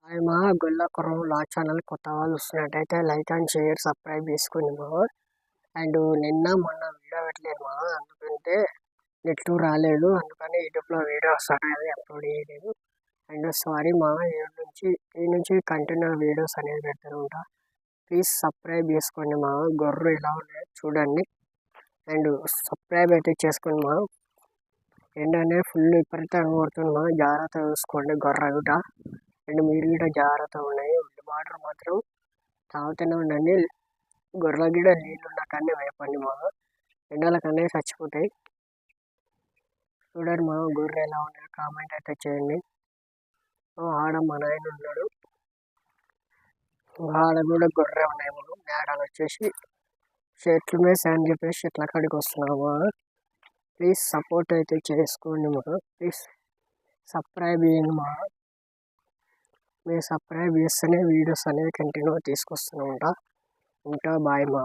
Hi మా గొల్లకుర్రం లా channel కొత్త వాళ్ళు వస్తున్నట్టయితే లైక్ అండ్ షేర్ సబ్స్క్రైబ్ చేసుకోండి మా. అండ్ నిన్న మొన్న వీడియో పెట్టలేదు మా, ఎందుకంటే నెట్ రాలేదు, అందుకని యూట్యూబ్లో వీడియోస్ అనేది అప్లోడ్ చేయలేదు. అండ్ సారీ మా, ఈ నుంచి కంటిన్యూ వీడియోస్ అనేది పెడతాను ఉంటా. ప్లీజ్ సబ్స్క్రైబ్ చేసుకోండి మా. గొర్రెలు ఎలా ఉన్నాయో చూడండి అండ్ సబ్స్క్రైబ్ అయితే చేసుకోండి మా. ఏంటంటే ఫుల్ విపరీతంగా కొడుతుంది మా, జాగ్రత్త చూసుకోండి గొర్రె గుట. అండ్ మీరు కూడా జాగ్రత్తగా ఉన్నాయి. వాటర్ మాత్రం తాగుతూనే ఉండండి. గొర్రెల గిడ నీళ్ళు ఉన్న కానీ వేపండి మా, ఎండల కన్నా చచ్చిపోతాయి. చూడండి మా గొర్రె ఎలా ఉన్నాయో కామెంట్ అయితే చేయండి. ఆడ మా నాయన ఉన్నాడు, ఆడ కూడా గొర్రె ఉన్నాయి మా. మేడలు వచ్చేసి చెట్లు మేసి అని చెప్పేసి చెట్ల కాడికి వస్తున్నాము. ప్లీజ్ సపోర్ట్ అయితే చేసుకోండి మా, ప్లీజ్ సబ్స్క్రైబ్ చేయండి మా. మీరు సబ్స్క్రైబ్ చేస్తేనే వీడియోస్ అనేవి కంటిన్యూగా తీసుకొస్తూనే ఉంటా. బాయ్ మా.